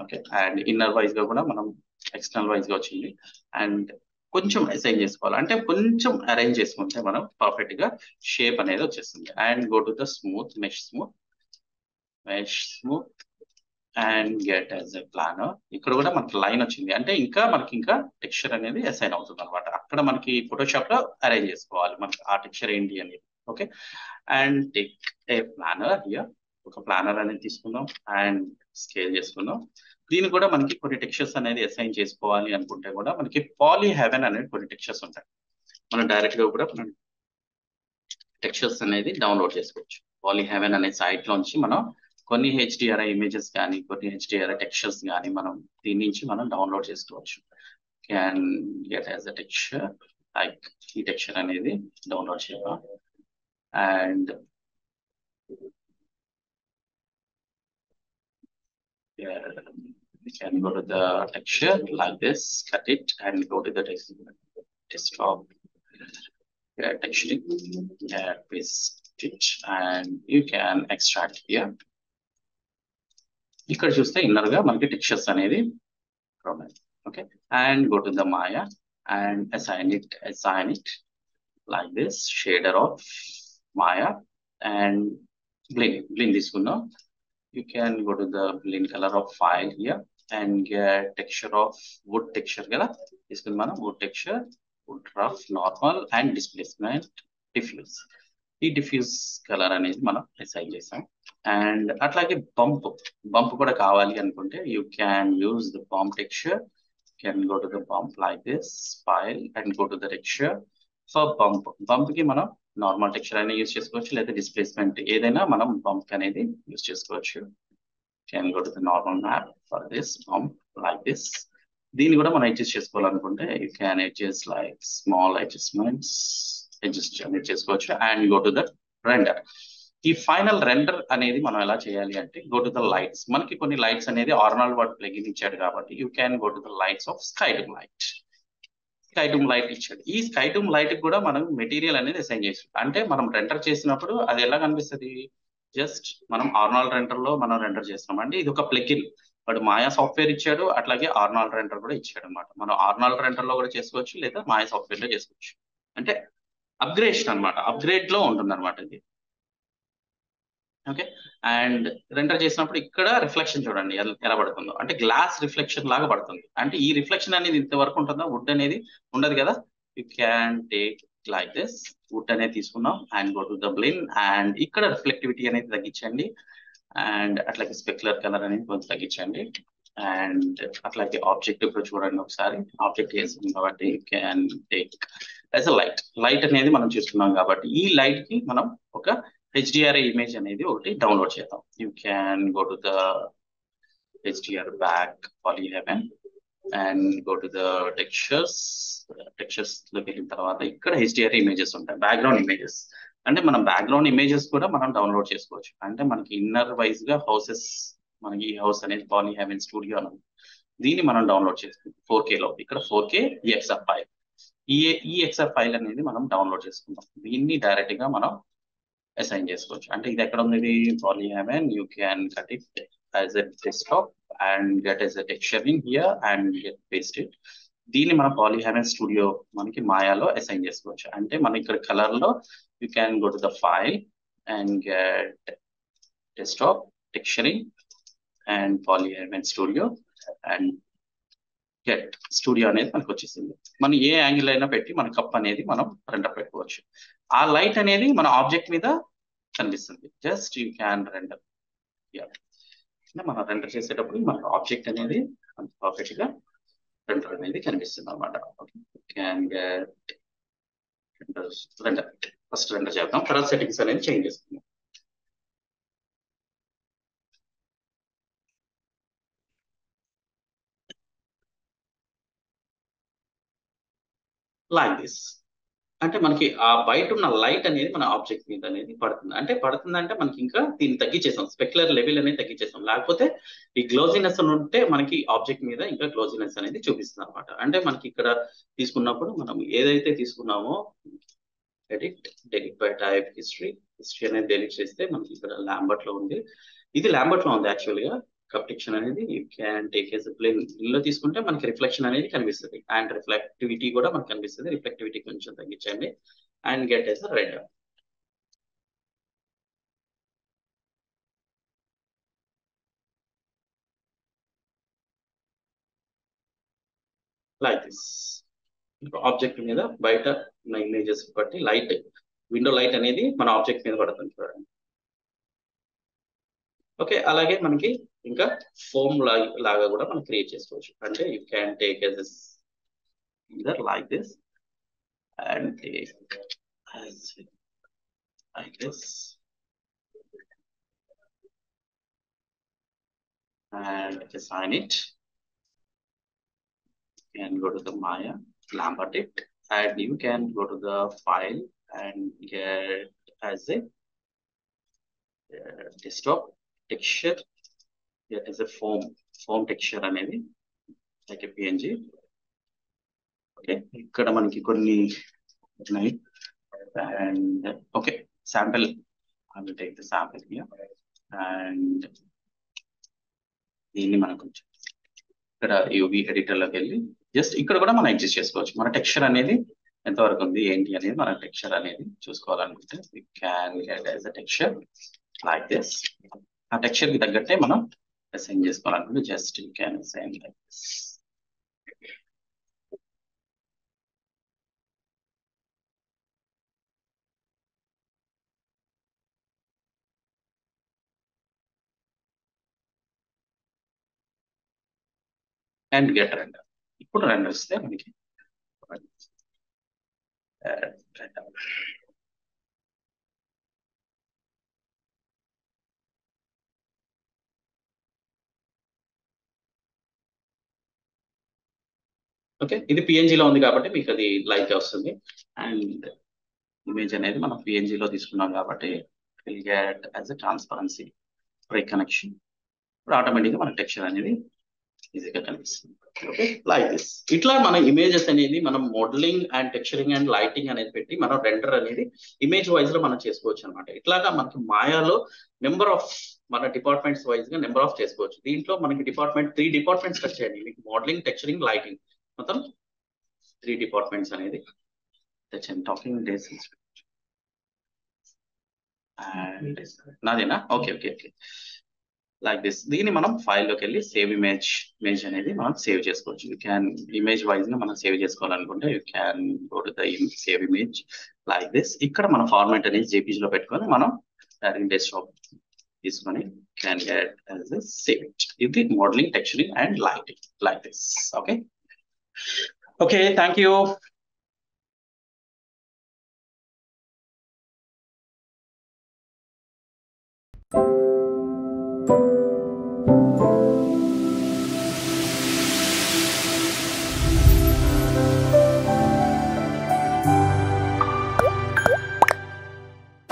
Okay, and inner wise గా కూడా మనం ఎక్స్టర్నల్ వైజ్ గా వచ్చింది. అండ్ కొంచెం అసైన్ చేసుకోవాలి, అంటే కొంచెం అరేంజ్ చేసుకుంటే మనం పర్ఫెక్ట్ గా షేప్ అనేది వచ్చేస్తుంది. And go to the smooth mesh smooth and get as a planar. ఇక్కడ కూడా మనకి లైన్ వచ్చింది, అంటే మనకి ఇంకా టెక్స్చర్ అనేది అసైన్ అవుతుంది అనమాట. అక్కడ మనకి ఫోటోషాప్ లో అరేంజ్ చేసుకోవాలి మనకి ఆ టెక్స్చర్ ఏంటి అనేది. Okay, and take a planar here. ఒక ప్లానర్ అనేది తీసుకుందాం అండ్ స్కేల్ చేసుకుందాం. దీని కూడా మనకి కొన్ని టెక్స్చర్స్ అనేది అసైన్ చేసుకోవాలి అనుకుంటే కూడా మనకి పాలీ హెవెన్ అనేది కొన్ని టెక్స్చర్స్ ఉంటాయి. మనం డైరెక్ట్ గా కూడా మనం టెక్స్చర్స్ అనేది డౌన్లోడ్ చేసుకోవచ్చు. పాలీ హెవెన్ అనే సైట్ లోంచి మనం కొన్ని హెచ్డిఆర్ఐ ఇమేజెస్ కానీ కొన్ని హెచ్డిఆర్ఐ టెక్స్చర్స్ కానీ మనం దీని నుంచి మనం డౌన్లోడ్ చేసుకోవచ్చు. Can get as a texture like ఈ టెక్స్చర్ అనేది డౌన్లోడ్ చేద్దాం. And we can go to the texture like this, cut it and go to the desktop, texturing, paste it, and you can extract here. ఇక్కడ చూస్తే inner గా మనకి textures అనేది ఉన్నాయి. Okay, and go to the Maya and assign it like this, shader of Maya and blend తీసుకుందాం. You can go to the blend color of file here and get texture of wood texture కదా తీసుకుని మనం wood texture, wood rough, normal and displacement, diffuse. ఈ diffuse colour అనేది మనం assign చేసాం. And అట్లాగే bump కూడా కావాలి అనుకుంటే you can use the bump texture. Can go to the bump like this file and go to the texture for bump కి మనం నార్మల్ టెక్స్చర్ అయినా యూజ్ చేసుకోవచ్చు, లేదా డిస్ప్లేస్మెంట్ ఏదైనా మనం బంప్ అనేది యూజ్ చేసుకోవచ్చు. Can go to the normal map for this bump like this. దీన్ని కూడా మనం అడ్జస్ట్ చేసుకోవాలనుకుంటే you can adjust like small adjustments adjust అనేది చేసుకోవచ్చు. And go to the render. ఈ ఫైనల్ రెండర్ అనేది మనం ఎలా చేయాలి అంటే గో టు ద లైట్స్. మనకి కొన్ని లైట్స్ అనేది ఆర్నాల్డ్ వర్డ్ ప్లగిన్ ఇచ్చాడు కాబట్టి you can go to the lights of Skydome light ఇచ్చాడు. ఈ స్కైడూమ్ లైట్ కూడా మనం మెటీరియల్ అనేది అసైన్ చేస్తాం. అంటే మనం రెండర్ చేసినప్పుడు అది ఎలా కనిపిస్తుంది, జస్ట్ మనం ఆర్నాల్డ్ రెండర్ లో మనం రెండర్ చేస్తున్నాం అంటే ఇది ఒక ప్లగిన్. వాడు మాయా సాఫ్ట్వేర్ ఇచ్చాడు, అట్లాగే ఆర్నాల్డ్ రెండర్ కూడా ఇచ్చాడు అనమాట. మనం ఆర్నాల్డ్ రెండర్ లో కూడా చేసుకోవచ్చు, లేదా మాయా సాఫ్ట్వేర్ లో చేసుకోవచ్చు. అంటే అప్గ్రేషన్ అనమాట, అప్గ్రేడ్ లో ఉంటుంది అనమాట ఇది. ఓకే, అండ్ రెండర్ చేసినప్పుడు ఇక్కడ రిఫ్లెక్షన్ చూడండి ఎలా పడుతుందో, అంటే గ్లాస్ రిఫ్లెక్షన్ లాగా పడుతుంది. అంటే ఈ రిఫ్లెక్షన్ అనేది ఇంతవరకు ఉంటుందా, వుడ్ అనేది ఉండదు కదా. You can take like this, wood అనేది తీసుకున్నాం and go to the blend and ఇక్కడ రిఫ్లెక్టివిటీ అనేది తగ్గించండి. అండ్ అట్లాగే స్పెక్యులర్ కలర్ అనేది కొంచెం తగ్గించండి. అండ్ అట్లాగే ఆబ్జెక్ట్ కూడా చూడండి ఒకసారి. ఆబ్జెక్ట్ వేసుకుంది కాబట్టి you can take as a light అనేది మనం చూస్తున్నాం కాబట్టి ఈ లైట్ కి మనం ఒక హెచ్డిఆర్ఐ ఇమేజ్ అనేది ఒకటి డౌన్లోడ్ చేద్దాం. You can go to the HDR back Poly Haven and go to the textures లోకి వెళ్ళిన తర్వాత ఇక్కడ హెచ్డిఆర్ఐ ఇమేజెస్ ఉంటాయి, బ్యాక్గ్రౌండ్ ఇమేజెస్. అంటే మనం బ్యాక్గ్రౌండ్ ఇమేజెస్ కూడా మనం డౌన్లోడ్ చేసుకోవచ్చు. అంటే మనకి ఇన్నర్ వైజ్ గా హౌసెస్, మనకి ఈ హౌస్ అనేది పాలీ హెవెన్ స్టూడియో అని దీన్ని మనం డౌన్లోడ్ చేసుకుంటాం 4K లో. ఇక్కడ 4K EXR ఫైల్, ఈ EXR ఫైల్ అనేది మనం డౌన్లోడ్ చేసుకుంటాం. దీన్ని డైరెక్ట్ గా మనం అసైన్ చేసుకోవచ్చు. అంటే ఇది ఎక్కడ ఉంది, Poly Haven. You can cut it as a desktop and get as a texture in here and get paste it. దీన్ని మనం పాలీ హెవెన్ స్టూడియో మనకి మాయాలో అసైన్ చేసుకోవచ్చు. అంటే మనం ఇక్కడ కలర్ లో you can go to the file and get desktop texturing and Poly Haven studio and get studio అనేది మనకు వచ్చేసింది. మనం ఏ యాంగిల్ అయినా పెట్టి మన కప్ అనేది మనం రెండర్ పెట్టుకోవచ్చు. ఆ లైట్ అనేది మన ఆబ్జెక్ట్ మీద కనిపిస్తుంది. Just you can render. మనం రెండర్ చేసేటప్పుడు మన ఆబ్జెక్ట్ అనేది పర్ఫెక్ట్ గా రెండర్ అనేది కనిపిస్తుంది అనమాట. Can get render. First render చేద్దాం, తర్వాత సెట్టింగ్స్ అనేది చేంజ్ చేస్తున్నాం. Like this. అంటే మనకి ఆ బయట ఉన్న లైట్ అనేది మన ఆబ్జెక్ట్ మీద అనేది పడుతుంది. అంటే పడుతుందంటే మనకి ఇంకా దీన్ని తగ్గించేసాం, స్పెక్యులర్ లెవెల్ అనేది తగ్గించేసాం. లేకపోతే ఈ గ్లోజినెస్ ఉంటే మనకి ఆబ్జెక్ట్ మీద ఇంకా గ్లోజినెస్ అనేది చూపిస్తుంది అనమాట. అంటే మనకి ఇక్కడ తీసుకున్నప్పుడు మనం ఏదైతే తీసుకున్నామో డెలిట్ బై టైప్ హిస్టరీ అనేది డెలిట్ చేస్తే మనకి ఇక్కడ లాంబర్ట్ లో ఉంది. ఇది లాంబర్ట్ లో ఉంది యాక్చువల్ గా. కప్ టెక్స్చర్ అనేది you can take as plane ఇందులో తీసుకుంటే మనకి రిఫ్లెక్షన్ అనేది కనిపిస్తుంది అండ్ రిఫ్లెక్టివిటీ కూడా మనకు కనిపిస్తుంది. రిఫ్లెక్టివిటీ కొంచెం తగ్గించండి and get as red like this. Object మీద బయట ఉన్న ఇమేజెస్ బట్టి లైట్ విండో లైట్ అనేది మన ఆబ్జెక్ట్ మీద పడుతుంది చూడండి. ఓకే, అలాగే మనకి ఇంకా ఫోమ్ లాగా కూడా మనం క్రియేట్ చేసుకోవచ్చు. అంటే you can take as either like this and take as like this and assign it and go to the Maya, Lambert it, and you can go to the file and get as a desktop texture. Here is a foam texture అనేది like a PNG. Okay, ఇక్కడ మనకి కొన్ని ఉన్నాయి and okay, sample. I will take the sample here and దీన్ని మనం కొంచెం ఇక్కడ UV ఎడిటర్లోకి వెళ్ళి జస్ట్ ఇక్కడ కూడా మనం అడ్జస్ట్ చేసుకోవచ్చు. మన టెక్స్చర్ అనేది ఎంతవరకు ఉంది ఏంటి అనేది మన టెక్స్చర్ అనేది చూసుకోవాలనుకుంటే we can get as a texture like this. ఆ టెక్స్చర్ కి తగ్గట్టే మనం అసైన్ చేసుకోవాలనుకుంటే just you can assign like this. And get render. ఇప్పుడు రెండర్ ఇస్తే మనకి ఓకే, ఇది పిఎన్జీలో ఉంది కాబట్టి మీకు అది లైట్ వస్తుంది అండ్ ఇమేజ్ అనేది మనం పిఎన్జీలో తీసుకున్నాం కాబట్టి will get as a transparency break connection. ఇప్పుడు ఆటోమేటిక్గా మన టెక్స్చర్ అనేది ఈజీగా కనిపిస్తుంది. Okay, like this. ఇట్లా మన ఇమేజెస్ అనేది మనం modelling and texturing and lighting అనేది పెట్టి మనం రెండర్ అనేది ఇమేజ్ వైజ్ లో మనం చేసుకోవచ్చు అనమాట. ఇట్లాగా మనకి మాయాలో నెంబర్ ఆఫ్ మన డిపార్ట్మెంట్స్ వైజ్ గా నెంబర్ ఆఫ్ చేసుకోవచ్చు. దీంట్లో మనకి 3 డిపార్ట్మెంట్స్ వచ్చాయండి మీకు, మోడలింగ్, టెక్స్చరింగ్, లైటింగ్, మొత్తం 3 డిపార్ట్మెంట్స్ అనేది టాకింగ్ డేస్ అండ్ నాదేనా. Okay okay okay, like this. దీన్ని మనం ఫైల్లోకి వెళ్ళి సేవ్ ఇమేజ్ అనేది మనం సేవ్ చేసుకోవచ్చు. యూ క్యాన్ ఇమేజ్ వైజ్ గా మనం సేవ్ చేసుకోవాలనుకుంటే you can go to the save image like this. ఇక్కడ మన ఫార్మాట్ అనేది జేపీజీ లో పెట్టుకొని మనం డైరెక్ట్ డెస్క్టాప్ తీసుకొని can get as a save it. ఇది modelling, texturing and lighting like this. Okay okay, thank you.